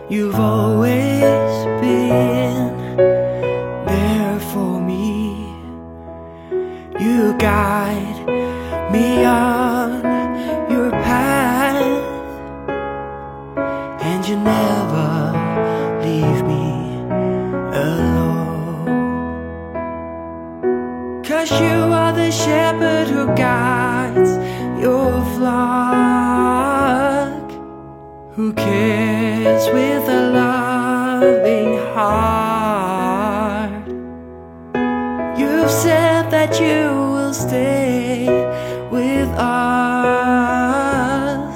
You've always been there for me. You guide me on your path, and you never leave me alone. 'Cause you are the shepherd who guides your flock, who cares with a loving heart. You've said that you will stay with us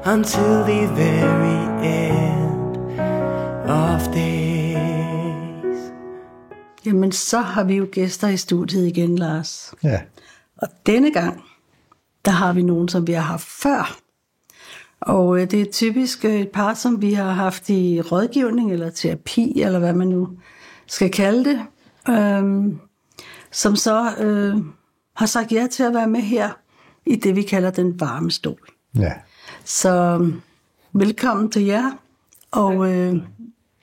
until the very end of days. Jamen, så har vi jo gæster i studiet igen, Lars. Ja. Og denne gang, der har vi nogen, som vi har haft før. Og det er typisk et par, som vi har haft i rådgivning eller terapi, eller hvad man nu skal kalde det, som så har sagt ja til at være med her i det, vi kalder den varme stol. Ja. Så velkommen til jer, og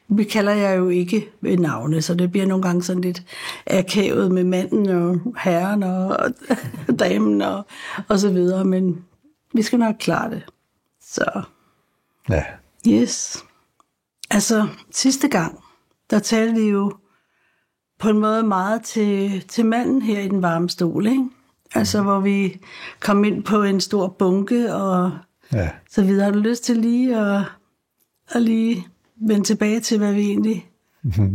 vi kalder jer jo ikke ved navne, så det bliver nogle gange sådan lidt akavet med manden og herren og damen og så videre, men vi skal nok klare det. Så, Ja. yes. Altså, sidste gang, der talte vi jo på en måde meget til manden her i den varme stol, ikke? Altså, hvor vi kom ind på en stor bunke og Ja. så videre. Har du lyst til lige at lige vende tilbage til, hvad vi egentlig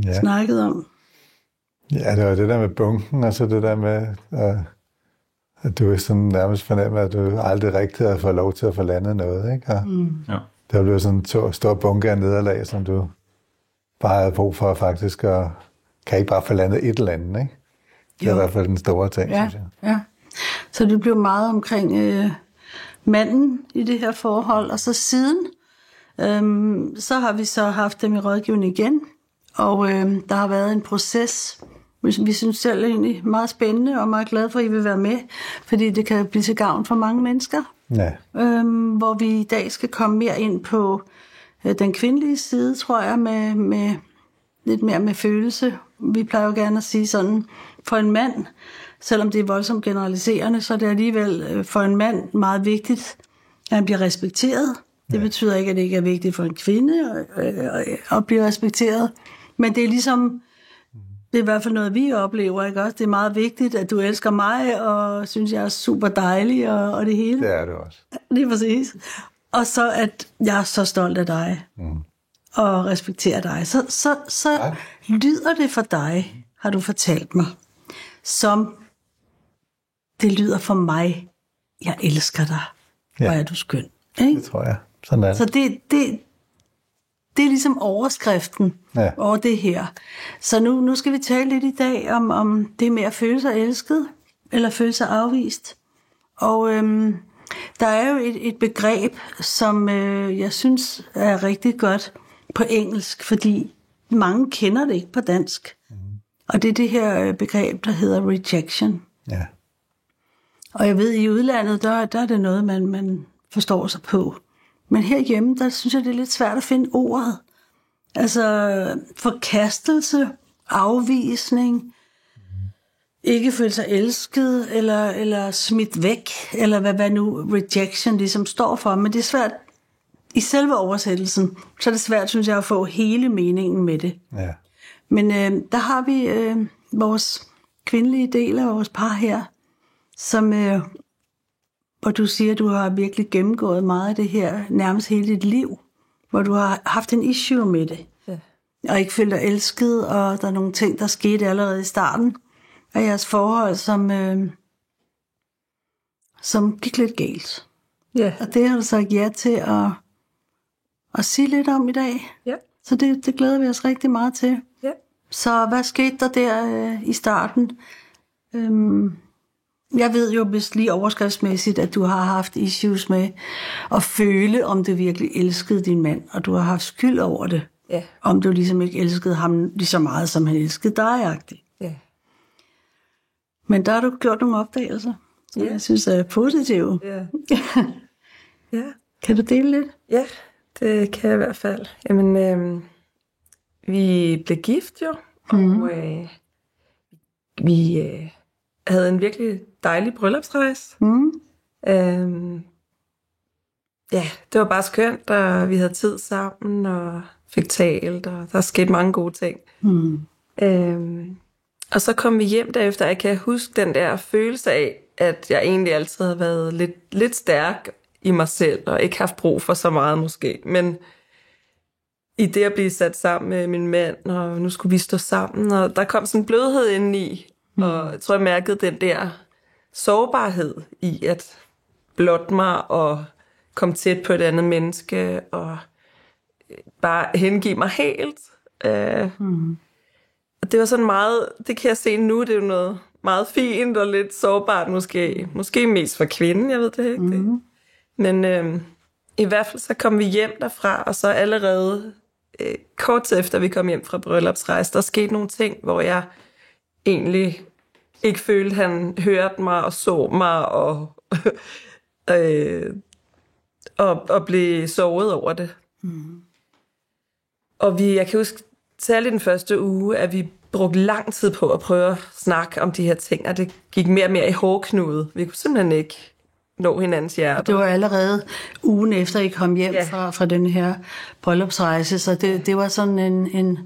Ja. snakkede om? Ja, det var det der med bunken, og så det der med, at du sådan nærmest fornemmer, at du aldrig rigtig har fået lov til at få landet noget, ikke? Og Ja. der blev sådan en stor bunke af nederlag, som du bare havde brug for faktisk, og kan ikke bare få landet et eller andet, ikke? Det er Jo. i hvert fald den store ting, Ja, synes jeg. ja. Så det blev meget omkring manden i det her forhold, og så siden, så har vi så haft dem i rådgivning igen, og der har været en proces, vi synes selv egentlig meget spændende, og meget glade for, at I vil være med, fordi det kan blive til gavn for mange mennesker, Ja. hvor vi i dag skal komme mere ind på den kvindelige side, tror jeg, med lidt mere med følelse. Vi plejer jo gerne at sige sådan, for en mand, selvom det er voldsomt generaliserende, så er det alligevel for en mand meget vigtigt, at han bliver respekteret. Det betyder ikke, at det ikke er vigtigt for en kvinde at blive respekteret, men det er ligesom, det er i hvert fald noget, vi oplever, ikke også? Det er meget vigtigt, at du elsker mig, og synes, jeg er super dejlig, og det hele. Det er det også. Lige præcis. Og så, at jeg er så stolt af dig, og respekterer dig. Så lyder det for dig, har du fortalt mig, som det lyder for mig, jeg elsker dig. Ja. Hvor er du skøn. Ikke? Det tror jeg. Sådan er det. Så det er ligesom overskriften over det her. Så nu skal vi tale lidt i dag om det med at føle sig elsket, eller føle sig afvist. Og der er jo et begreb, som jeg synes er rigtig godt på engelsk, fordi mange kender det ikke på dansk. Og det er det her begreb, der hedder rejection. Ja. Og jeg ved, i udlandet, der er det noget, man forstår sig på. Men herhjemme, der synes jeg, det er lidt svært at finde ordet. Altså forkastelse, afvisning, ikke føle sig elsket, eller smidt væk, eller hvad nu rejection ligesom står for. Men det er svært, i selve oversættelsen, så er det svært, synes jeg, at få hele meningen med det. Ja. Men der har vi vores kvindelige del af vores par her, som, hvor du siger, at du har virkelig gennemgået meget af det her, nærmest hele dit liv, hvor du har haft en issue med det, og ikke følt dig elsket, og der er nogle ting, der skete allerede i starten af jeres forhold, som gik lidt galt. Ja. Og det har du sagt ja til at sige lidt om i dag. Ja. Så det glæder vi os rigtig meget til. Ja. Så hvad skete der i starten? Jeg ved jo vist lige overskriftsmæssigt, at du har haft issues med at føle, om du virkelig elskede din mand, og du har haft skyld over det. Ja. Om du ligesom ikke elskede ham lige så meget, som han elskede dig-agtigt. Ja. Men der har du gjort nogle opdagelser, som jeg synes er positive. Ja. Ja. Kan du dele lidt? Ja, Det kan jeg i hvert fald. Jamen, vi blev gift jo, og vi havde en virkelig dejlig bryllupsrejse. Ja, det var bare skønt, og vi havde tid sammen, og fik talt, og der skete mange gode ting. Og så kom vi hjem derefter, jeg kan huske den der følelse af, at jeg egentlig altid havde været lidt stærk i mig selv, og ikke haft brug for så meget måske. Men i det at blive sat sammen med min mand, og nu skulle vi stå sammen, og der kom sådan en blødhed indeni, og jeg tror, jeg mærkede den der sårbarhed i at blotte mig og komme tæt på et andet menneske, og bare hengive mig helt. Og det var sådan meget, det kan jeg se nu, det er jo noget meget fint og lidt sårbart måske. Måske mest for kvinden, jeg ved det ikke. Men i hvert fald så kom vi hjem derfra, og så allerede kort tid efter vi kom hjem fra bryllupsrejse, der skete nogle ting, hvor jeg egentlig ikke følte, han hørte mig og så mig, og blev såret over det. Og jeg kan huske, særligt den første uge, at vi brugte lang tid på at prøve at snakke om de her ting, og det gik mere og mere i hårdknude. Vi kunne simpelthen ikke nå hinandens hjerter. Det var allerede ugen efter, I kom hjem fra den her bryllupsrejse, så det var sådan en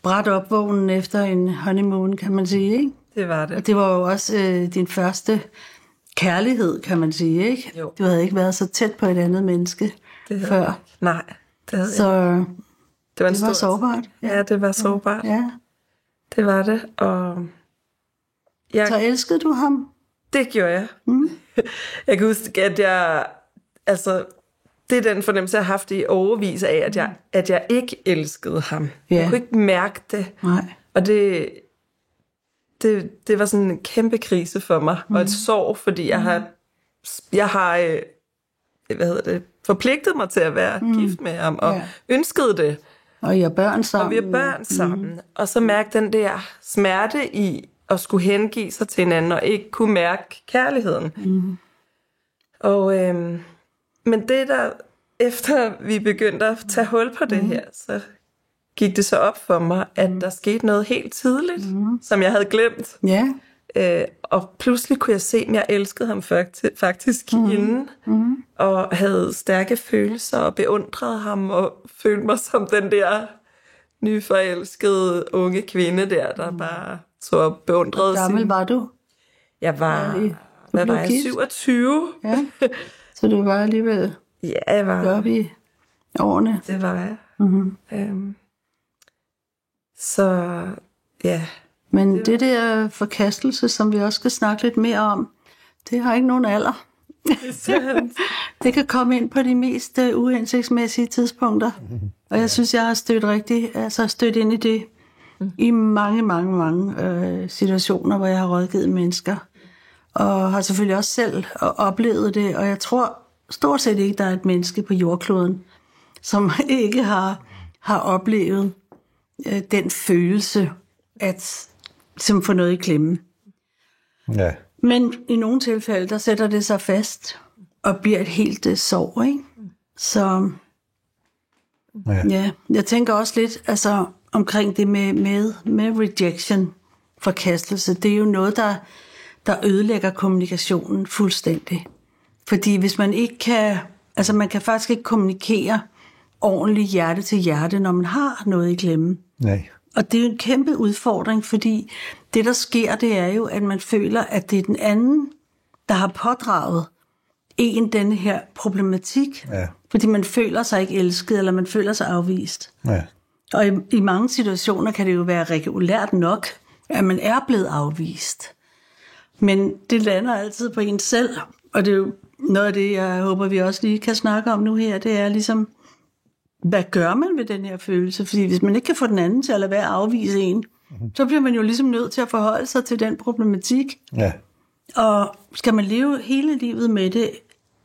brat opvågning efter en honeymoon, kan man sige, ikke? Det var det. Og det var jo også din første kærlighed, kan man sige, ikke? Jo. Du havde ikke været så tæt på et andet menneske før. Nej, det havde så jeg. Det var sårbart. Ja, det var sårbart. Ja. Det var det, og så elskede du ham? Det gjorde jeg. Jeg kan huske, at det er den fornemmelse, jeg har haft i overvis af, at jeg ikke elskede ham. Ja. Jeg kunne ikke mærke det. Nej. Og det var sådan en kæmpe krise for mig, og et sorg, fordi jeg har forpligtet mig til at være gift med ham, og ønskede det. Og I har børn sammen. Og vi har børn sammen. Og så mærke den der smerte i at skulle hengive sig til hinanden, og ikke kunne mærke kærligheden. Og, men det der, efter vi begyndte at tage hul på det her, så gik det så op for mig, at der skete noget helt tidligt, som jeg havde glemt. Ja. Og pludselig kunne jeg se, at jeg elskede ham faktisk inden, og havde stærke følelser, og beundrede ham, og følte mig som den der nyforelskede unge kvinde der bare så beundrede. Hvor gammel var du? Jeg var, hvad var jeg, 27? Ja, så du var alligevel jeg var oppe i årene. Det var jeg. Så ja. Men det der forkastelse, som vi også skal snakke lidt mere om, det har ikke nogen alder. Det kan komme ind på de mest uhensigtsmæssige tidspunkter. Og jeg synes, jeg har stødt ind i det i mange situationer, hvor jeg har rådgivet mennesker. Og har selvfølgelig også selv oplevet det. Og jeg tror stort set ikke, der er et menneske på jordkloden, som ikke har oplevet den følelse, at som får noget i klemme. Ja. Men i nogle tilfælde, der sætter det sig fast og bliver et helt sorg, ikke? Så ja, jeg tænker også lidt omkring det med rejection, forkastelse. Det er jo noget, der ødelægger kommunikationen fuldstændig. Fordi hvis man ikke kan, man kan faktisk ikke kommunikere ordentligt hjerte til hjerte, når man har noget i klemme. Nej. Og det er jo en kæmpe udfordring, fordi det, der sker, det er jo, at man føler, at det er den anden, der har pådraget en denne her problematik. Ja. Fordi man føler sig ikke elsket, eller man føler sig afvist. Ja. Og i mange situationer kan det jo være regulært nok, at man er blevet afvist. Men det lander altid på en selv. Og det er jo noget af det, jeg håber, vi også lige kan snakke om nu her, det er ligesom, hvad gør man ved den her følelse? Fordi hvis man ikke kan få den anden til at lade være at afvise en, så bliver man jo ligesom nødt til at forholde sig til den problematik. Ja. Og skal man leve hele livet med det,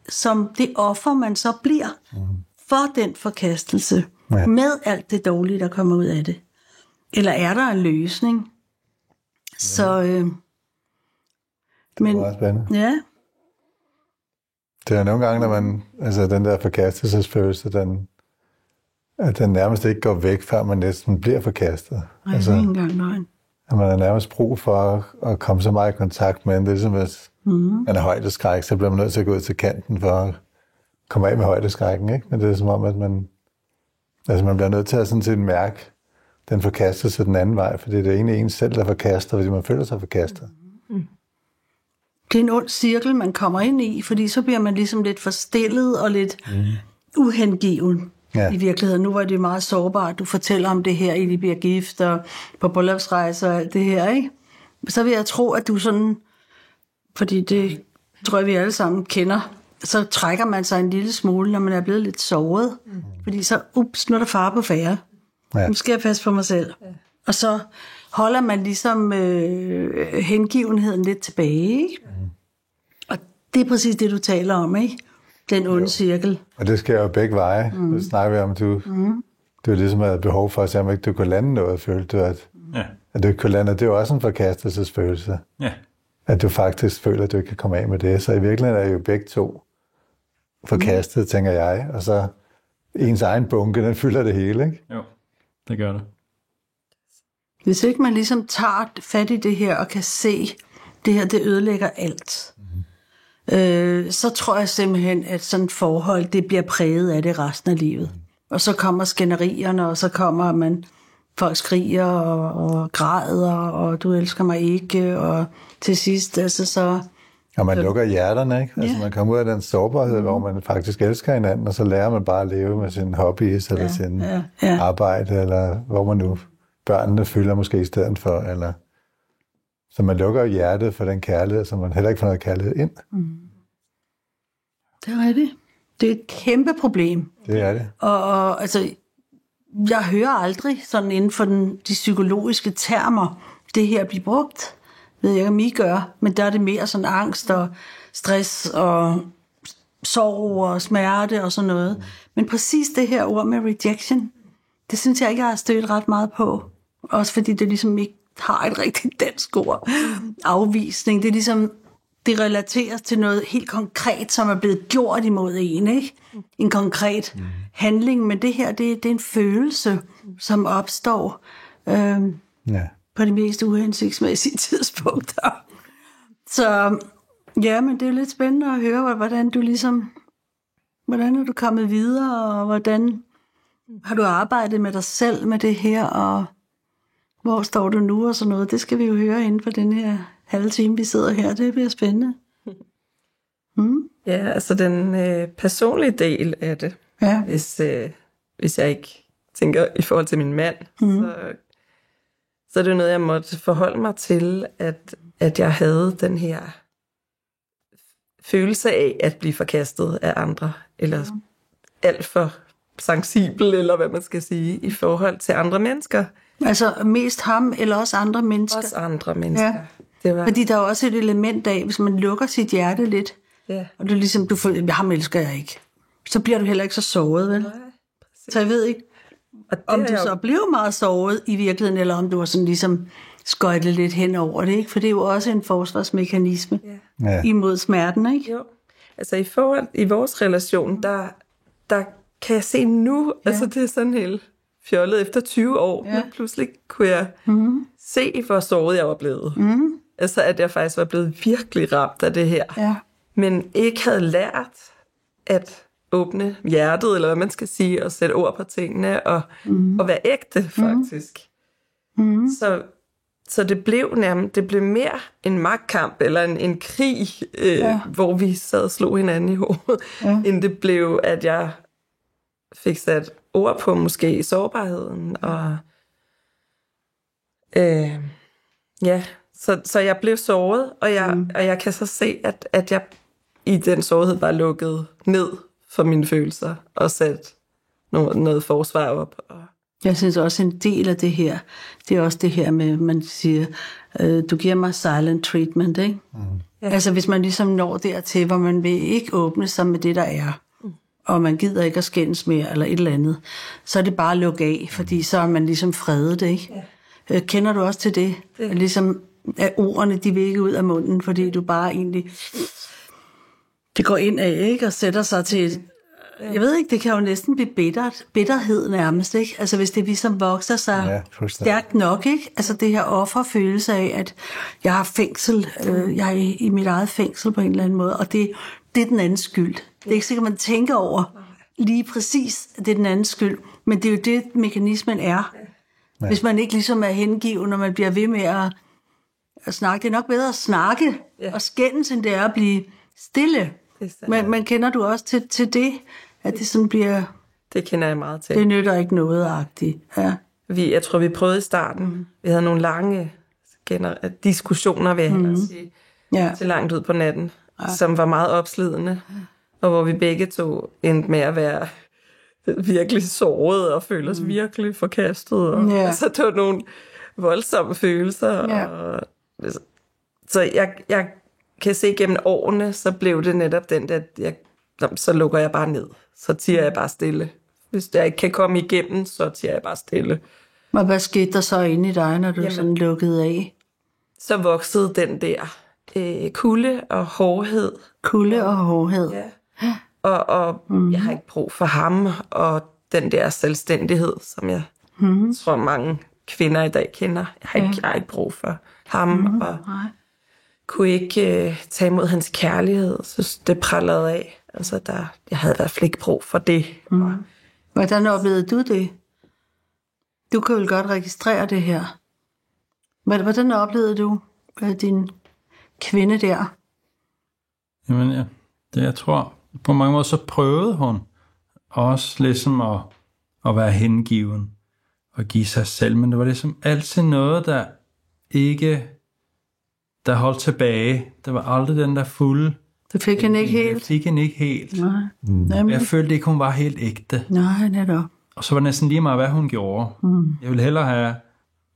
som det offer, man så bliver for den forkastelse, med alt det dårlige, der kommer ud af det? Eller er der en løsning? Så, det er meget spændende. Ja. Det er nogle gange, når man, den der forkastelsesfølelse, at den nærmest ikke går væk, før man næsten bliver forkastet. Nej, det er ikke engang løgn. At man har nærmest brug for at komme så meget i kontakt med den. Det er ligesom, hvis man har højdeskræk, så bliver man nødt til at gå ud til kanten for at komme af med højdeskrækken, ikke? Men det er som om, at man bliver nødt til at sådan set mærke den forkastelse den anden vej, fordi det er egentlig en selv, der forkaster, fordi man føler sig forkastet. Det er en ond cirkel, man kommer ind i, fordi så bliver man ligesom lidt forstillet og lidt uhengiven. Ja. I virkeligheden. Nu var det meget sårbart. Du fortæller om det her, I de bliver gift og på bryllupsrejser og alt det her, ikke? Så vil jeg tro, at du sådan, fordi det tror jeg, vi alle sammen kender, så trækker man sig en lille smule, når man er blevet lidt såret. Fordi så, nu er der fare på færre. Ja. Nu skal jeg passe på mig selv. Ja. Og så holder man ligesom hengivenheden lidt tilbage, ikke? Og det er præcis det, du taler om, ikke? Den onde cirkel. Og det sker jo begge veje. Det snakker vi om, du ligesom havde behov for at se, om ikke du kunne lande noget, følte du, at du ikke kunne lande. Det er jo også en forkastelsesfølelse. Ja. At du faktisk føler, at du ikke kan komme af med det. Så i virkeligheden er jo begge to forkastet, tænker jeg. Og så ens egen bunke, den fylder det hele, ikke? Jo, det gør det. Hvis ikke man ligesom tager fat i det her og kan se, det her, det ødelægger alt. Så tror jeg simpelthen, at sådan et forhold, det bliver præget af det resten af livet. Og så kommer skænderierne, og så kommer man, folk skriger og græder, og du elsker mig ikke, og til sidst, altså så... Og man lukker hjerterne, ikke? Altså man kommer ud af den sårbarhed, hvor man faktisk elsker hinanden, og så lærer man bare at leve med sin hobbies, eller sin arbejde, eller hvor man nu børnene fylder måske i stedet for, eller... Så man lukker hjertet for den kærlighed, så man heller ikke får noget kærlighed ind. Det er rigtigt. Det er et kæmpe problem. Det er det. Og altså, jeg hører aldrig sådan inden for de psykologiske termer, det her bliver brugt. Ved jeg ikke, om I gør, men der er det mere sådan angst og stress og sorg og smerte og sådan noget. Men præcis det her ord med rejection, det synes jeg ikke, jeg har stødt ret meget på. Også fordi det ligesom ikke har et rigtigt dansk ord. Afvisning, det er ligesom, det relateres til noget helt konkret, som er blevet gjort imod en, ikke? En konkret handling, men det her, det er en følelse, som opstår på de mest uhensigtsmæssige tidspunkter. Så ja, men det er jo lidt spændende at høre, hvordan er du kommet videre, og hvordan har du arbejdet med dig selv med det her, og hvor står du nu og sådan noget. Det skal vi jo høre inden for den her halve time, vi sidder her. Det bliver spændende. Ja, altså den personlige del af det. Ja. Hvis jeg ikke tænker i forhold til min mand, så er det noget, jeg måtte forholde mig til, at jeg havde den her følelse af at blive forkastet af andre, eller alt for sensibel, eller hvad man skal sige, i forhold til andre mennesker. Altså mest ham, eller også andre mennesker? Også andre mennesker. Ja. Det var... Fordi der er også et element af, hvis man lukker sit hjerte lidt, og du ligesom, du føler, ham elsker jeg ikke, så bliver du heller ikke så såret, vel? Nej, så jeg ved ikke, om du så blev meget såret i virkeligheden, eller om du var sådan ligesom skøjtet lidt hen over det, ikke? For det er jo også en forsvarsmekanisme imod smerten, ikke? Jo. Altså i vores relation, der kan jeg se nu, altså det er sådan helt fjollet efter 20 år, men pludselig kunne jeg se, hvor såret jeg var blevet. Altså at jeg faktisk var blevet virkelig ramt af det her, men ikke havde lært at åbne hjertet, eller hvad man skal sige, og sætte ord på tingene, og være ægte, faktisk. Så det blev mere en magtkamp, eller en krig, hvor vi sad og slog hinanden i hovedet, end det blev, at jeg fik sat ord på måske sårbarheden, og så jeg blev såret, og jeg kan så se, at jeg i den sårhed bare lukket ned for mine følelser, og sat noget forsvar op. Jeg synes også, en del af det her, det er også det her med, man siger, du giver mig silent treatment, ikke? Altså hvis man ligesom når dertil, hvor man vil ikke åbne sig med det, der er, og man gider ikke at skændes mere, eller et eller andet, så er det bare at lukke af, fordi så er man ligesom fredet, ikke? Kender du også til det? Ligesom, at ordene, de vil ikke ud af munden, fordi du bare egentlig... Det går ind af, ikke? Og sætter sig til jeg ved ikke, det kan jo næsten blive bitterhed nærmest, ikke? Altså hvis det ligesom vokser sig stærkt nok, ikke? Altså det her offerfølelse af, at jeg har fængsel, jeg er i mit eget fængsel på en eller anden måde, og det er den andens skyld. Det er ikke sikkert, man tænker over lige præcis, at det er den andens skyld, men det er jo det, mekanismen er. Ja. Hvis man ikke ligesom er hengiven, når man bliver ved med at snakke. Det er nok bedre at snakke og skændes, end det er at blive stille. Men kender du også til det, at det sådan bliver... Det kender jeg meget til. Det nytter ikke noget-agtigt. Ja. Jeg tror, vi prøvede i starten. Vi havde nogle lange diskussioner, vil jeg hellere sige, til langt ud på natten, som var meget opslidende, og hvor vi begge to endte med at være virkelig såret og føle os virkelig forkastet. Og, altså, det var nogle voldsomme følelser. Og, så jeg kan se gennem årene, så blev det netop den der, så lukker jeg bare ned. Så tiger jeg bare stille. Hvis jeg ikke kan komme igennem, så tiger jeg bare stille. Men hvad skete der så inde i dig, når du sådan lukkede af? Så voksede den der kulde og hårdhed. Kulde og hårdhed. Ja. Og jeg har ikke brug for ham, og den der selvstændighed, som jeg tror mange kvinder i dag kender. Jeg har ikke brug for ham, og kunne ikke tage imod hans kærlighed. Så det prallede af. Altså, jeg havde i hvert fald ikke brug for det. Hvordan oplevede du det? Du kan vel godt registrere det her. Hvordan oplevede du din kvinde der? Jamen ja, det jeg tror, på mange måder så prøvede hun også ligesom at være hengiven og give sig selv, men det var ligesom altid noget, der holdt tilbage. Det var aldrig den der fulde. Det fik hende ikke helt? Jeg fik hende ikke helt. Nej. Jeg følte ikke, hun var helt ægte. Nej, netop. Og så var det næsten lige meget, hvad hun gjorde. Jeg ville hellere have,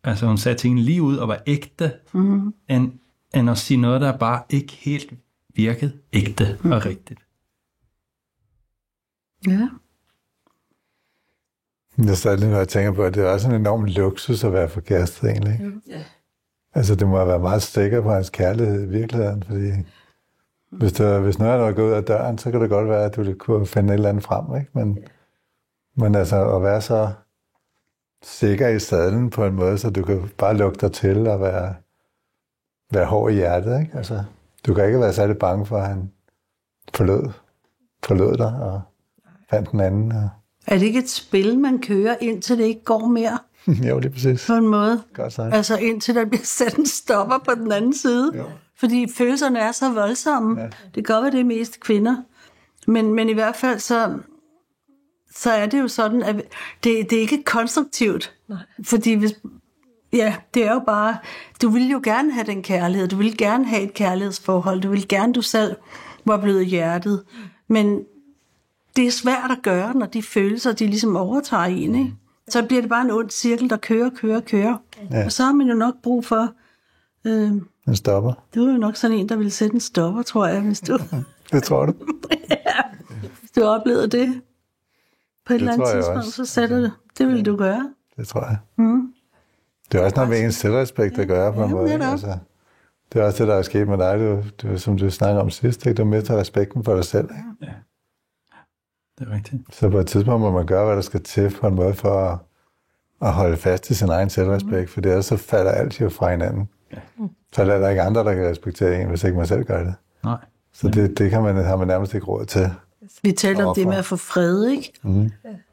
altså hun sagde tingene lige ud og var ægte, end at sige noget, der bare ikke helt virkede ægte og rigtigt. Ja. Jeg stadig når jeg tænker på, at det er også en enorm luksus at være forkastet egentlig. Ja. Altså det må være meget sikker på hans kærlighed i virkeligheden, fordi hvis noget er gået ud af døren, så kan det godt være, at du kunne finde et eller andet frem, ikke? Men altså at være så sikker i sadlen på en måde, så du kan bare lukke dig til og være hård i hjertet, ikke? Altså du kan ikke være særlig bange for, at han forlod dig og fandt den anden. Og... Er det ikke et spil, man kører, indtil det ikke går mere? Jo, lige præcis. På en måde. Godt sagt. Altså indtil der bliver sat en stopper på den anden side. Jo. Fordi følelserne er så voldsomme. Ja. Det kan godt være, det er mest kvinder. Men i hvert fald så er det jo sådan, at det er ikke konstruktivt. Nej. Fordi det er jo bare, du vil jo gerne have den kærlighed. Du vil gerne have et kærlighedsforhold. Du vil gerne, du selv var blevet hjertet. Men det er svært at gøre, når de følelser, de ligesom overtager en, ikke? Så bliver det bare en ond cirkel, der kører. Ja. Og så har man jo nok brug for... en stopper. Du er jo nok sådan en, der vil sætte en stopper, tror jeg, hvis du... Det tror du? Hvis du oplevede det på et eller andet tidspunkt, så sætter det. Det vil du gøre. Det tror jeg. Det er også noget med ens selvrespekt at gøre på en måde. Altså, det er også det, der er sket med dig, du, som du snakker om sidst. Ikke? Du mister respekten for dig selv. Ikke? Ja. Det er rigtigt. Så på et tidspunkt må man gøre, hvad der skal til på en måde for at holde fast i sin egen selvrespekt, for ellers så falder alt jo fra hinanden. Ja. Så er der ikke andre, der kan respektere en, hvis ikke man selv gør det. Nej. Så det har man nærmest ikke råd til. Vi taler om det med at få fred, ikke?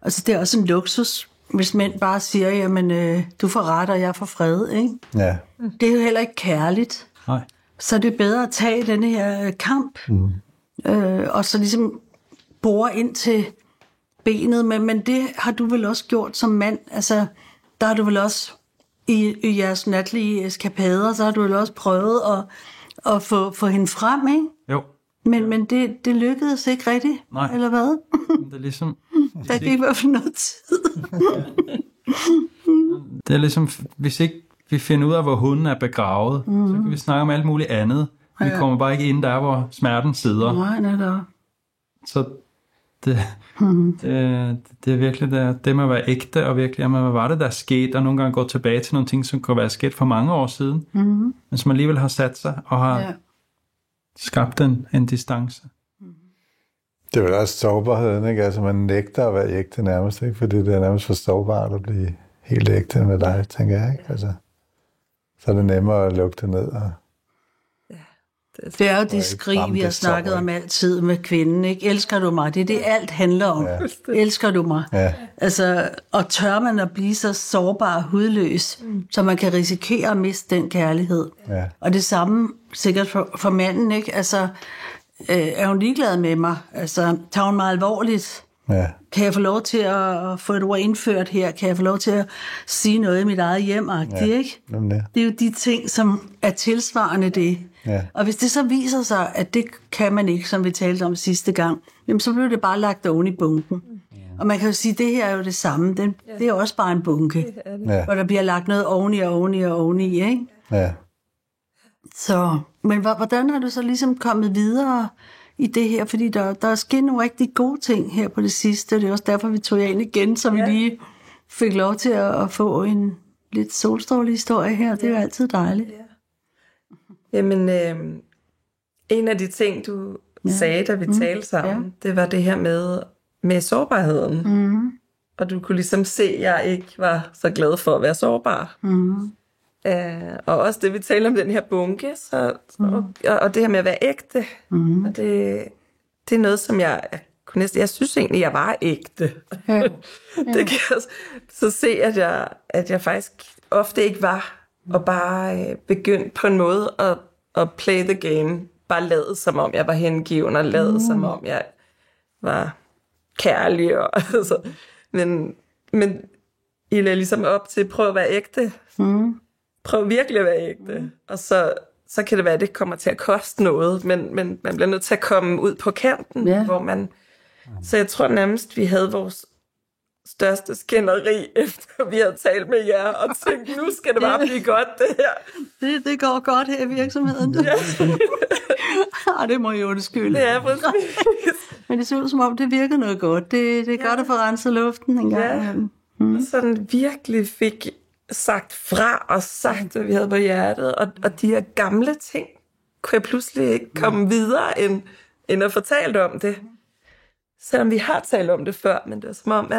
Altså det er også en luksus, hvis mænd bare siger, jamen du får ret, og jeg får fred, ikke? Ja. Det er jo heller ikke kærligt. Nej. Så det er bedre at tage denne her kamp, og så ligesom bore ind til benet, men det har du vel også gjort som mand. Altså, der har du vel også i jeres natlige eskapader, så har du vel også prøvet at få hende frem, ikke? Jo. Men det lykkedes ikke rigtigt, nej. Eller hvad? Det er ligesom... Der gik i hvert fald noget tid. Det er ligesom, hvis ikke vi finder ud af, hvor hunden er begravet, så kan vi snakke om alt muligt andet. Vi kommer bare ikke ind der, hvor smerten sidder. Nej, netop. Så det er virkelig det med at være ægte, og virkelig, hvad var det, der er sket, og nogle gange gå tilbage til nogle ting, som kunne være sket for mange år siden, men som alligevel har sat sig, og har skabt en distance. Det er vel også sårbarheden, ikke? Altså man nægter at være ægte nærmest, ikke? Fordi det er nærmest for sårbart at blive helt ægte med dig, tænker jeg, ikke? Altså, så er det nemmere at lukke det ned. Og det er jo det skrig, vi har snakket om altid med kvinden, ikke? Elsker du mig? Det er det, alt handler om. Ja. Elsker du mig? Ja. Altså, og tør man at blive så sårbar og hudløs, så man kan risikere at miste den kærlighed. Ja. Og det samme sikkert for manden, ikke? Altså, er hun ligeglad med mig? Altså, tager hun mig alvorligt? Ja. Kan jeg få lov til at få et ord indført her? Kan jeg få lov til at sige noget i mit eget hjem? Ikke? Det er jo de ting, som er tilsvarende det. Ja. Og hvis det så viser sig, at det kan man ikke, som vi talte om sidste gang, jamen så bliver det bare lagt oven i bunken. Og man kan jo sige, at det her er jo det samme. Det er også bare en bunke, hvor der bliver lagt noget oveni, ikke? Ja. Så, men hvordan har du så ligesom kommet videre i det her? Fordi der er sket nogle rigtig gode ting her på det sidste. Det er også derfor, vi tog jer ind igen, så vi lige fik lov til at få en lidt solstrålehistorie her. Det er jo altid dejligt. Ja. Jamen, en af de ting, du sagde, da vi talte sammen, det var det her med sårbarheden. Mm. Og du kunne ligesom se, at jeg ikke var så glad for at være sårbar. Mm. Og også det, vi talte om den her bunke, og det her med at være ægte. Mm. Og det er noget, som jeg synes egentlig, jeg var ægte. Ja. Det kan jeg så se, at jeg faktisk ofte ikke var, og bare begyndte på en måde at play the game. Bare lade som om jeg var hengiven, og lade som om jeg var kærlig. Og, altså. Men I lagde ligesom op til, prøv at være ægte. Mm. Prøv virkelig at være ægte. Og så kan det være, at det kommer til at koste noget, men man bliver nødt til at komme ud på kanten, hvor man... Så jeg tror nærmest, vi havde vores største skænderi, efter vi havde talt med jer, og tænkte, nu skal det bare blive godt, det her. Det går godt her i virksomheden. Ja. Det må jeg undskylde. Ja, præcis. Men det ser ud som om, det virker noget godt. Det er godt at få renset luften en gang. Ja. Og sådan virkelig fik sagt fra og sagt, hvad vi havde på hjertet. Og de her gamle ting, kunne jeg pludselig ikke komme videre, end at fortælle om det. Selvom vi har talt om det før, men det er som om,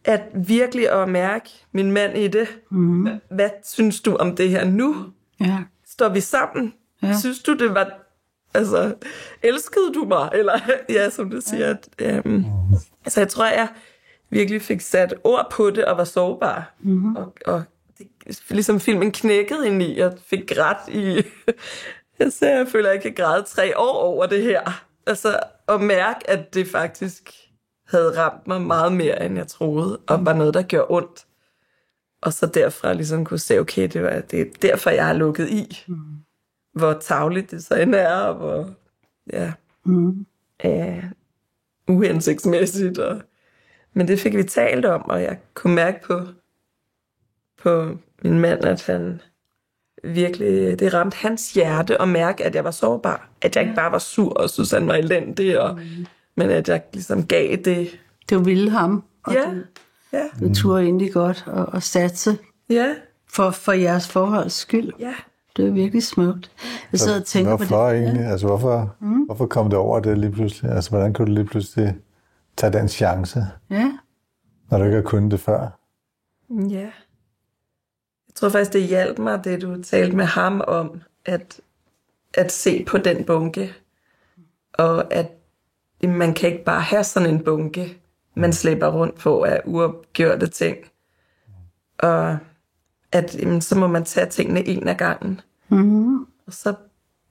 at virkelig at mærke min mand i det. Mm. Hvad synes du om det her nu? Ja. Står vi sammen? Ja. Synes du, det var... Altså, elskede du mig? Eller, ja, som du siger. Altså, jeg tror, jeg virkelig fik sat ord på det og var sårbar. Mm-hmm. Og det, ligesom filmen knækkede ind i, og fik grædt i... Jeg føler, at jeg kan græde 3 år over det her. Altså, at mærke, at det faktisk havde ramt mig meget mere, end jeg troede, og var noget, der gjorde ondt. Og så derfra ligesom kunne se, okay, det er derfor, jeg har lukket i. Mm. Hvor tarveligt det så end er, og hvor uhensigtsmæssigt. Men det fik vi talt om, og jeg kunne mærke på min mand, at han virkelig, det ramte hans hjerte at mærke, at jeg var sårbar. At jeg ikke bare var sur og synes, han var elendig, men at jeg ligesom gav det. Det ville ham, og du turde egentlig godt at satse for jeres forholds skyld. Ja. Det er virkelig smukt. Jeg sidder og tænker på det. Hvorfor egentlig? Altså, hvorfor kom det over det lige pludselig? Altså, hvordan kunne du lige pludselig tage den chance, når du ikke har kunnet det før? Ja. Jeg tror faktisk, det hjalp mig, det du talte med ham om, at se på den bunke, og at man kan ikke bare have sådan en bunke, man slæber rundt på af uopgjorte ting. Og at så må man tage tingene en af gangen. Mm-hmm. Og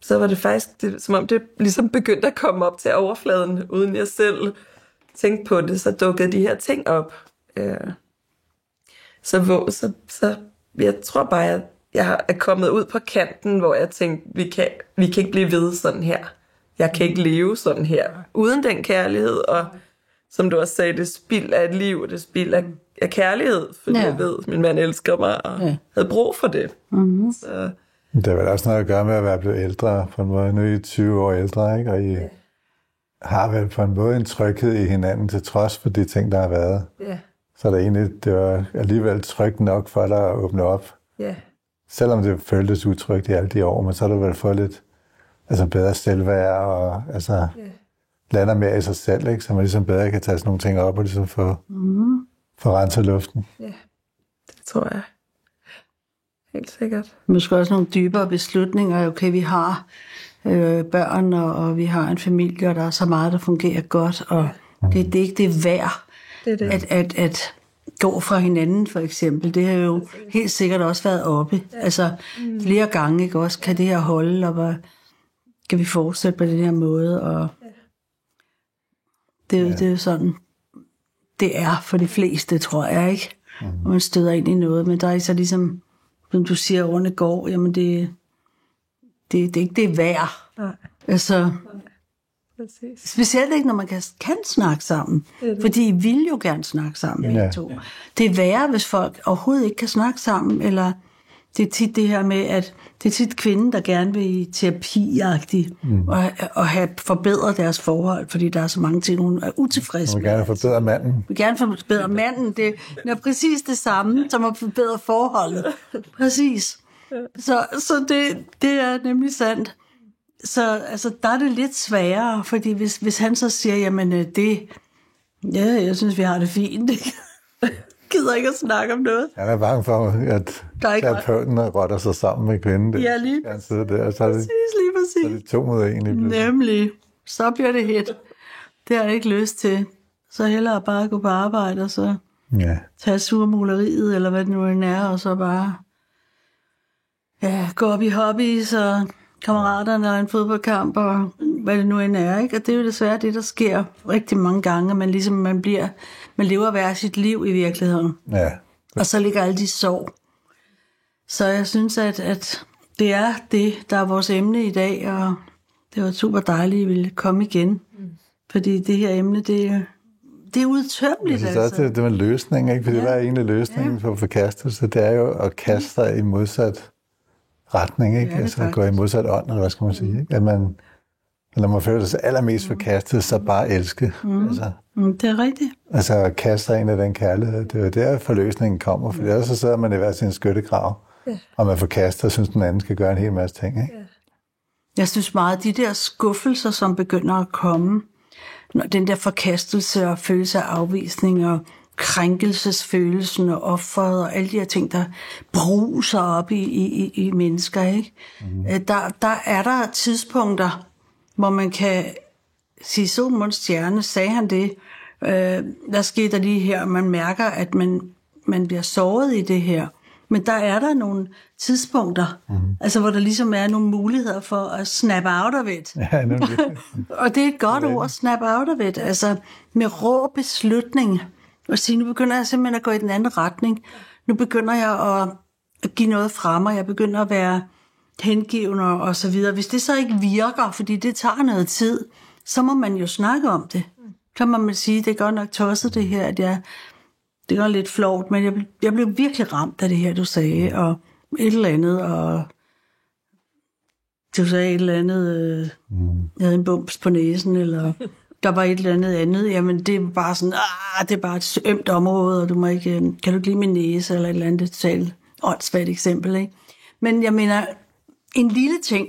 så var det faktisk, som om det ligesom begyndte at komme op til overfladen, uden jeg selv tænkte på det, så dukkede de her ting op. Så jeg tror bare, at jeg er kommet ud på kanten, hvor jeg tænkte, vi kan ikke blive ved sådan her. Jeg kan ikke leve sådan her, uden den kærlighed, og som du også sagde, det spild af et liv, det spild af kærlighed, fordi jeg ved, at min mand elsker mig, og havde brug for det. Mm-hmm. Så. Det har vel også noget at gøre med at være blevet ældre, på en måde. Nu er I 20 år ældre, ikke? Og I har vel på en måde en tryghed i hinanden, til trods for de ting, der har været. Yeah. Så det var alligevel trygt nok for dig at åbne op. Yeah. Selvom det føltes utrygt i alle de år, men så har du vel fået lidt bedre selvværd, og lander mere i sig selv, ikke? Så man ligesom bedre kan tage sådan nogle ting op og ligesom få renset luften. Ja, det tror jeg. Helt sikkert. Måske også nogle dybere beslutninger. Okay, vi har børn, og vi har en familie, og der er så meget, der fungerer godt, og det er ikke det værd at gå fra hinanden, for eksempel. Det har jo helt sikkert også været oppe. Altså flere gange, ikke også? Kan det her holde, og kan vi fortsætte på den her måde? Og det er jo sådan, det er for de fleste, tror jeg, ikke? Og man støder ind i noget, men der er så ligesom, som du siger, rundt går, jamen det er ikke det værd. Nej. Altså, Præcis. specielt ikke, når man kan snakke sammen. Fordi I vil jo gerne snakke sammen, begge to. Det er værre, hvis folk overhovedet ikke kan snakke sammen, eller det er tit det her med, at det er tit kvinden, der gerne vil i terapi-agtig, og have forbedret deres forhold, fordi der er så mange ting, hun er utilfreds med. Man vil gerne forbedre manden. Vi vil gerne forbedre manden. Det er præcis det samme, som at forbedre forholdet. Præcis. Så det er nemlig sandt. Så altså, der er det lidt sværere, fordi hvis han så siger, jamen jeg synes, vi har det fint. Gider ikke at snakke om noget. Han er bange for, at terapeuten rotter sig sammen med kvinden. Ja, lige præcis. Der, så er det, lige præcis. Så er det 2 mod 1 lige pludselig. Nemlig. Så bliver det hit. Det har jeg ikke lyst til. Så hellere bare gå på arbejde, og så tage surmuleriet, eller hvad det nu er, og så bare gå op i hobbies, og kammeraterne, og en fodboldkamp, og hvad det nu end er, ikke? Og det er jo desværre det, der sker rigtig mange gange, men ligesom man lever hver sit liv i virkeligheden. Ja. Og så ligger alle de sorg. Så jeg synes, at det er det, der er vores emne i dag, og det var super dejligt, at I ville komme igen. Fordi det her emne, det er udtømmeligt. Jeg synes også, det er en løsning, ikke? Fordi hvad er egentlig løsningen for forkastelse? Det er jo at kaste sig i modsat retning, ikke? Altså at gå i modsat ånd, eller hvad skal man sige, ikke? At man, når man føler sig allermest forkastet, så bare elske. Altså, det er rigtigt. Altså at kaste sig ind i den kærlighed, det er jo der forløsningen kommer, for ellers så sidder man i hver sin skyttegrav, og man forkaster og synes, den anden skal gøre en hel masse ting, ikke? Jeg synes meget, at de der skuffelser, som begynder at komme, når den der forkastelse og følelse af afvisning og krænkelsesfølelsen og offeret og alle de her ting, der bruser op i mennesker, ikke? Der er der tidspunkter, hvor man kan sige, sol, mund, stjerne, sagde han det, der skete der lige her, og man mærker, at man bliver såret i det her. Men der er der nogle tidspunkter, altså hvor der ligesom er nogle muligheder for at snap out of it. Ja, og det er et godt ord, snap out of it, altså med rå beslutning. Og sige, nu begynder jeg simpelthen at gå i den anden retning. Nu begynder jeg at give noget fra mig. Jeg begynder at være hengiven og så videre. Hvis det så ikke virker, fordi det tager noget tid, så må man jo snakke om det. Så må man sige, det er godt nok tosset det her, at det er lidt flovt, men jeg blev virkelig ramt af det her, du sagde, og et eller andet, og du sagde et eller andet, jeg havde en bums på næsen, eller der var et eller andet, jamen det er bare sådan, det er bare et ømt område, og du må ikke, kan du ikke lide min næse, eller et eller andet totalt åndssvagt eksempel, ikke? Men jeg mener, en lille ting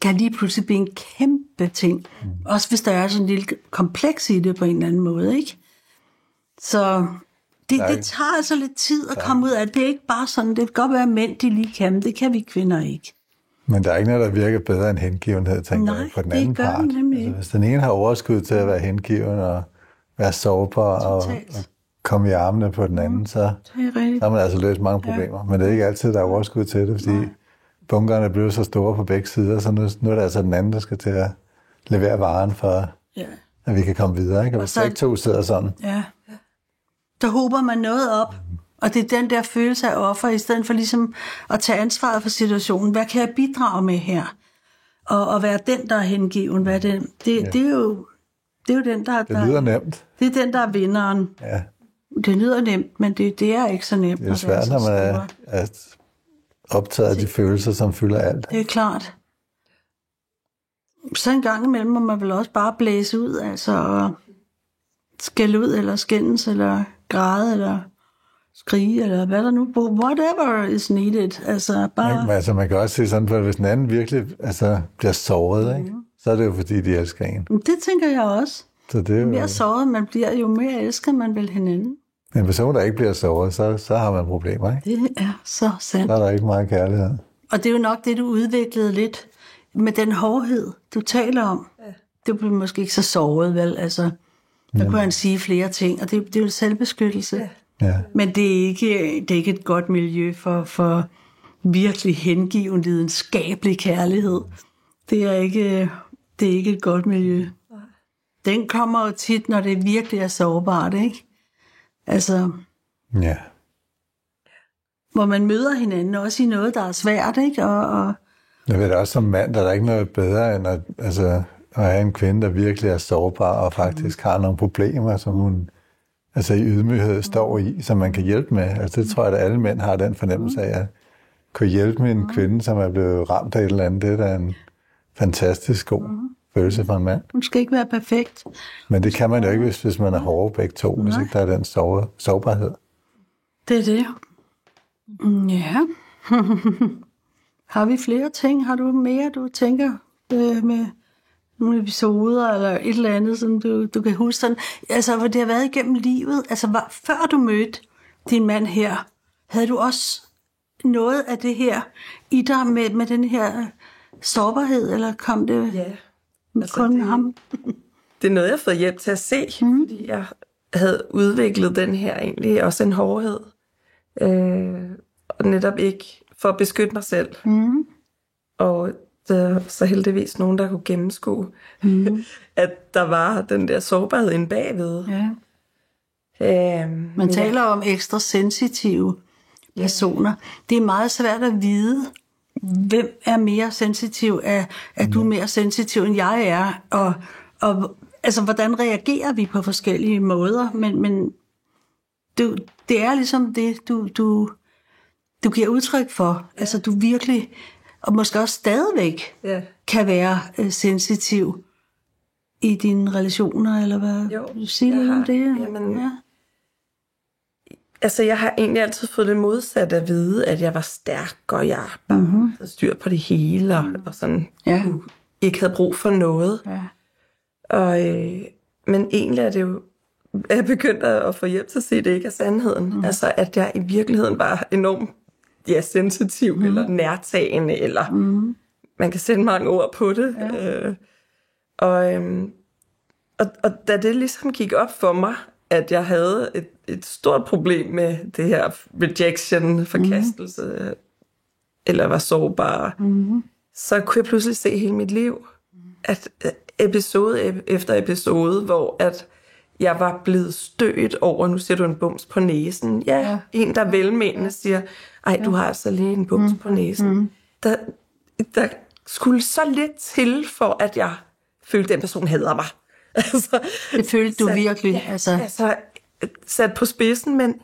kan lige pludselig blive en kæmpe ting, også hvis der er sådan en lille kompleks i det på en eller anden måde, ikke? Så det tager altså lidt tid at komme ud af. Det er ikke bare sådan, det kan godt være, at mænd de lige kan, det kan vi kvinder ikke. Men der er ikke noget, der virker bedre end hengivenhed, tænker jeg, på den anden part. Altså, hvis den ene har overskud til at være hengiven og være sårbar og komme i armene på den anden, så har man altså løst mange problemer. Men det er ikke altid, der er overskud til det, fordi bunkerne er blevet så store på begge sider, så nu er det altså den anden, der skal til at levere varen for, at vi kan komme videre. Ikke? Og hvis der ikke 2 sidder sådan. Ja. Der håber man noget op, og det er den der følelse af offer, i stedet for ligesom at tage ansvaret for situationen. Hvad kan jeg bidrage med her? Og være den, der er hengiven. Det er jo den, der... Det lyder nemt. Det er den, der er vinderen. Ja. Det lyder nemt, men det er ikke så nemt. Det er svært, når man er optaget af de følelser, som fylder alt. Det er klart. Så en gang imellem må man vel også bare blæse ud, altså og skælde ud, eller skændes, eller græde, eller skrige, eller hvad der nu, whatever is needed. Altså bare... Men, altså man kan også sige sådan, at hvis den anden virkelig bliver såret, ikke? så er det jo fordi, de elsker en. Det tænker jeg også. Så det er Jo mere såret man bliver, jo mere elsker man vel hinanden. En person, der ikke bliver såret, så har man problemer, ikke? Det er så sandt. Så er der ikke meget kærlighed. Og det er jo nok det, du udviklede lidt med den hårdhed, du taler om. Ja. Det blev måske ikke så såret, vel? Altså, der kunne han sige flere ting, og det er jo selvbeskyttelse. Ja. Men det er ikke et godt miljø for virkelig hengiven, lidenskabelig kærlighed. Det er ikke et godt miljø. Den kommer jo tit, når det virkelig er sårbart, ikke? Altså, Ja. hvor man møder hinanden også i noget, der er svært, ikke? Og Jeg ved da også som mand, der er ikke noget bedre, end at have en kvinde, der virkelig er sårbar og faktisk har nogle problemer, som hun i ydmyghed står i, som man kan hjælpe med. Altså det tror jeg, at alle mænd har den fornemmelse af, at kunne hjælpe med en kvinde, som er blevet ramt af et eller andet. Det er da en fantastisk god følelse for en mand. hun skal ikke være perfekt. Men det kan man jo ikke, hvis man er hårde begge to, hvis ikke der er den sårbarhed. Det er det. Ja. Har vi flere ting? Har du mere, du tænker med nogle episoder eller et eller andet, som du kan huske sådan? Altså, hvor det har været igennem livet. Altså, før du mødte din mand her, havde du også noget af det her i dig med den her sårbarhed, eller kom det kun med ham? Det er noget, jeg har fået hjælp til at se, fordi jeg havde udviklet den her egentlig også en hårdhed. Og netop ikke for at beskytte mig selv. Og der var så heldigvis nogen, der kunne gennemskue, at der var den der sårbarhed inde bagved. Ja. Man taler om ekstra sensitive personer. Det er meget svært at vide, hvem er mere sensitiv. Er du mere sensitiv, end jeg er? Og altså, hvordan reagerer vi på forskellige måder? Men det er ligesom det, du giver udtryk for. Altså, du virkelig, og måske også stadigvæk, kan være sensitiv i dine relationer, eller hvad? Jo, vil du sige lidt om det? Jamen, altså, jeg har egentlig altid fået det modsat at vide, at jeg var stærk, og jeg bare havde styr på det hele, og sådan ikke havde brug for noget. Ja. Og, men egentlig er det jo, jeg begyndte at få hjælp til at se, at det ikke er sandheden. Altså, at jeg i virkeligheden var enormt sensitiv, eller nærtagende, eller man kan sætte mange ord på det. Og da det ligesom gik op for mig, at jeg havde et stort problem med det her rejection, forkastelse, eller var sårbar, så kunne jeg pludselig se hele mit liv, at episode efter episode, hvor at jeg var blevet stødt over, nu ser du en bums på næsen. Ja. En, der velmenende siger, ej, du har altså lige en bums på næsen. Der skulle så lidt til, for at jeg følte, at den person hader mig. Altså, det følte du virkelig. Ja, altså sat på spidsen, men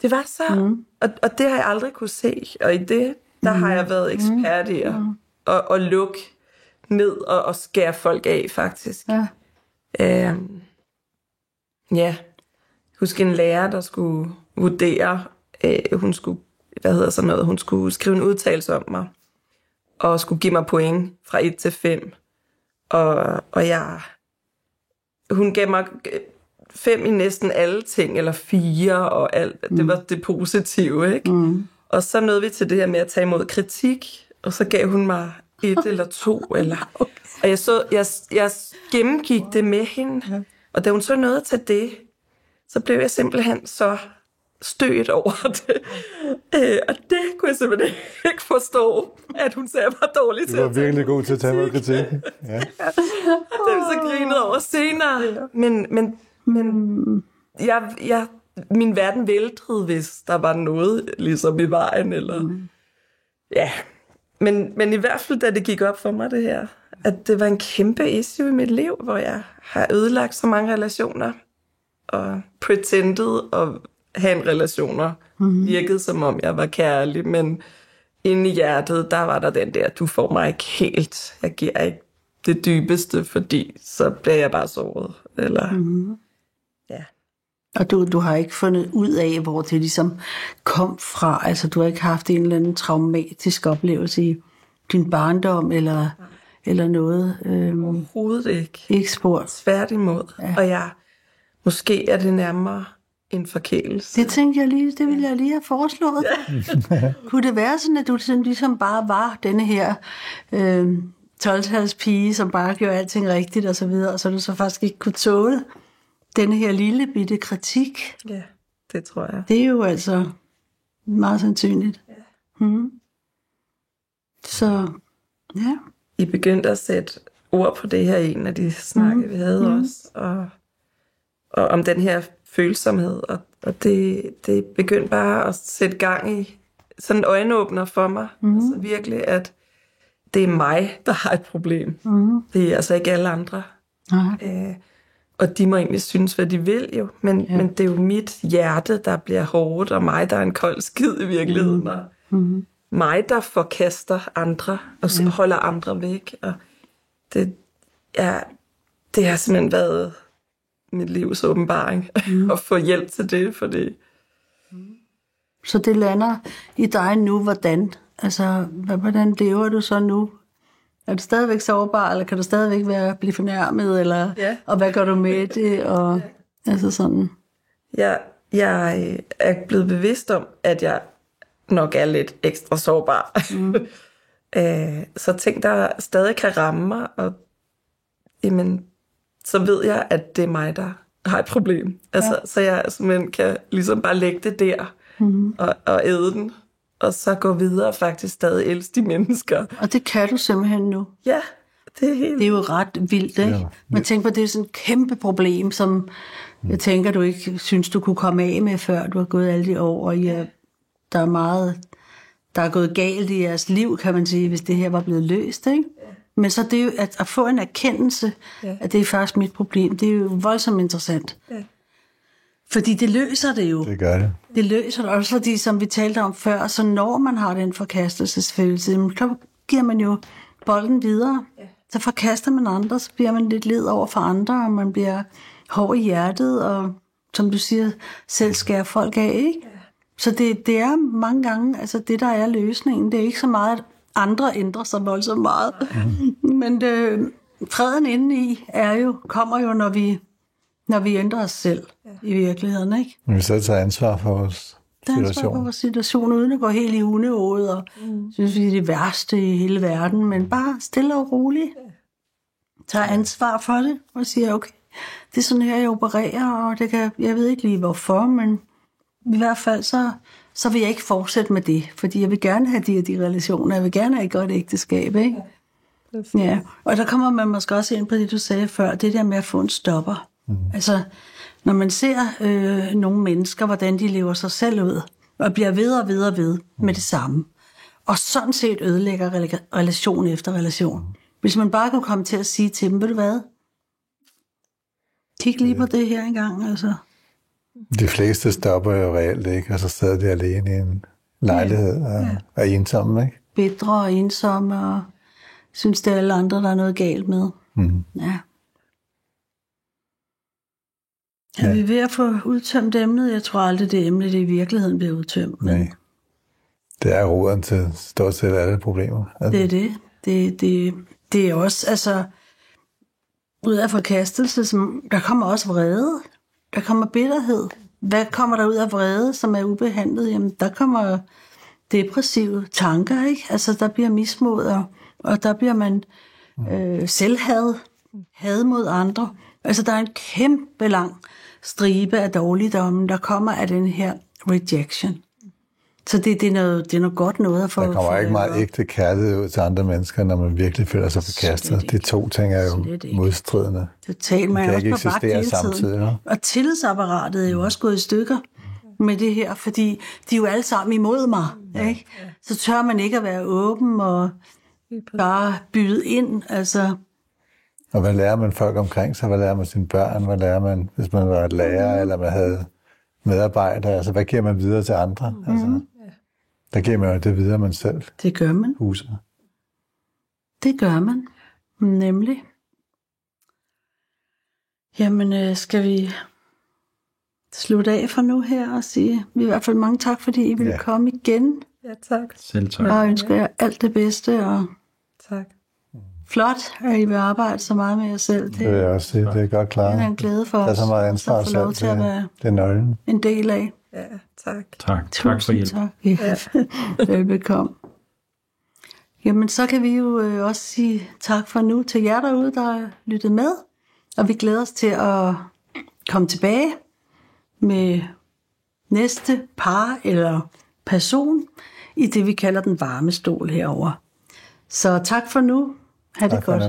det var så, og det har jeg aldrig kunne se, og i det, der har jeg været ekspert i at lukke ned og skære folk af, faktisk. Husk en lærer, der skulle vurdere, hun skulle, hun skulle skrive en udtalelse om mig, og skulle give mig point fra 1 til 5, og hun gav mig 5 i næsten alle ting, eller 4, og alt. Det var det positive, ikke? Og så nåede vi til det her med at tage imod kritik, og så gav hun mig 1 eller 2, eller... Og jeg gennemgik det med hende, og da hun så nåede til det, så blev jeg simpelthen så stødt over det. Og det kunne jeg simpelthen ikke forstå, at hun sagde, var dårlig til. Du var virkelig god til at tage imod kritik. Ja. Det var så grinet over senere. Men min verden væltede, hvis der var noget ligesom i vejen. Eller... Ja. Men i hvert fald, da det gik op for mig, det her, at det var en kæmpe issue i mit liv, hvor jeg har ødelagt så mange relationer, og pretended at have en relationer. Virkede som om jeg var kærlig, men inde i hjertet, der var der den der, du får mig ikke helt, jeg giver ikke det dybeste, fordi så bliver jeg bare såret. Eller, ja. Og du har ikke fundet ud af, hvor det ligesom kom fra, altså du har ikke haft en eller anden traumatisk oplevelse i din barndom, eller eller noget. Overhovedet ikke. Ikke spor. Tværtimod. Ja. Og måske er det nærmere en forkælelse. Det tænkte jeg lige, det ville jeg lige have foreslået. Ja. Kunne det være sådan, at du ligesom bare var denne her 12-talspige, som bare gjorde alting rigtigt og så videre, og så du så faktisk ikke kunne tåle denne her lille bitte kritik? Ja, det tror jeg. Det er jo altså meget sandsynligt. Ja. Så, ja. I begyndte at sætte ord på det her i en af de snakke, vi havde også, og om den her følsomhed, og det begyndte bare at sætte gang i sådan en øjenåbner for mig. Altså virkelig, at det er mig, der har et problem. Det er altså ikke alle andre. Og de må egentlig synes, hvad de vil jo, men det er jo mit hjerte, der bliver hårdt, og mig, der er en kold skid i virkeligheden, og mig, der forkaster andre, og holder andre væk. Og det har simpelthen været mit livs åbenbaring, at få hjælp til det, fordi... Så det lander i dig nu, hvordan? Altså, hvordan lever du så nu? Er du stadigvæk sårbar, eller kan du stadigvæk blive fornærmet, eller, og hvad gør du med det? Og, altså sådan. Jeg er blevet bevidst om, at jeg nok er lidt ekstra sårbar. Så ting, der stadig kan ramme mig, og jamen, så ved jeg, at det er mig, der har et problem. Altså, så jeg simpelthen kan ligesom bare lægge det der, og æde den, og så gå videre og faktisk stadig elske de mennesker. Og det kan du simpelthen nu? Ja, det er helt... Det er jo ret vildt, ikke? Ja. Man tænker på, det er sådan et kæmpe problem, som jeg tænker, du ikke synes, du kunne komme af med, før du har gået alle de år, og der er meget, der er gået galt i jeres liv, kan man sige, hvis det her var blevet løst, ikke? Ja. Men så det er jo at få en erkendelse, at det er faktisk mit problem, det er jo voldsomt interessant. Ja. Fordi det løser det jo. Det gør det. Det løser det også, fordi som vi talte om før, så når man har den forkastelsesfølelse, så giver man jo bolden videre. Ja. Så forkaster man andre, så bliver man lidt led over for andre, og man bliver hård i hjertet, og som du siger, selv skærer folk af, ikke? Ja. Så det er mange gange, altså det der er løsningen, det er ikke så meget, at andre ændrer sig voldsomt meget. Men freden indeni kommer jo, når vi ændrer os selv i virkeligheden, ikke? Men vi så tager ansvar for vores situation. Uden at gå helt i hundeåret, og synes vi er det værste i hele verden, men bare stille og roligt. Tager ansvar for det, og siger, okay, det er sådan her, jeg opererer, og jeg ved ikke lige hvorfor, men i hvert fald så vil jeg ikke fortsætte med det, fordi jeg vil gerne have de relationer, jeg vil gerne have et godt ægteskab, ikke? Ja, og der kommer man måske også ind på det, du sagde før, det der med at få en stopper. Altså, når man ser nogle mennesker, hvordan de lever sig selv ud, og bliver ved med det samme, og sådan set ødelægger relation efter relation. Hvis man bare kan komme til at sige til dem, ved du hvad? Kig lige på det her engang, altså. De fleste stopper jo reelt, ikke? Og så sidder de alene i en lejlighed og er ensomme, ikke? Bitre og ensomme, og synes det er alle andre, der er noget galt med. Ja. Er vi ved at få udtømt emnet? Jeg tror aldrig, det emne, det i virkeligheden bliver udtømt. Men... Nej. Det er roden til stort set alle problemer. Altså. Det er det. Det er også, altså, ud af forkastelse, der kommer også vrede. Der kommer bitterhed. Hvad kommer der ud af vrede, som er ubehandlet? Jamen, der kommer depressive tanker, ikke? Altså, der bliver mismod, og der bliver man selvhad, had mod andre. Altså, der er en kæmpe lang stribe af dårligdomme, der kommer af den her rejection. Så det er noget godt noget at få. Der kommer ikke meget ægte kærlighed ud til andre mennesker, når man virkelig føler sig forkastet. De to ting er jo modstridende. Totalt, man kan er ikke også på vagt eksistere hele tiden. samtidig. Ja? Og tillidsapparatet er jo også gået i stykker med det her, fordi de er jo alle sammen imod mig. Ikke? Så tør man ikke at være åben og bare byde ind. Altså. Og hvad lærer man folk omkring sig? Hvad lærer man sine børn? Hvad lærer man, hvis man var lærer, eller man havde medarbejdere? Altså, hvad giver man videre til andre? Altså, der giver man jo det videre, man selv det gør man. huser. Det gør man. Nemlig. Jamen, skal vi slutte af for nu her og sige i hvert fald mange tak, fordi I ville komme igen. Ja, tak. Selv tak. Og ønsker jer alt det bedste. Og tak. flot, at I vil arbejde så meget med jer selv. Det vil jeg også sige. Det er godt klart. Det er en glæde for os. Der er så meget ansvar at få lov til at være det er nøglen. en del af. Ja, tak. Tak for hjælp. Tak. Ja. Velbekomme. Jamen, så kan vi jo også sige tak for nu til jer derude, der har lyttet med. Og vi glæder os til at komme tilbage med næste par eller person i det, vi kalder den varme stol herover. Så tak for nu. Ha' det godt.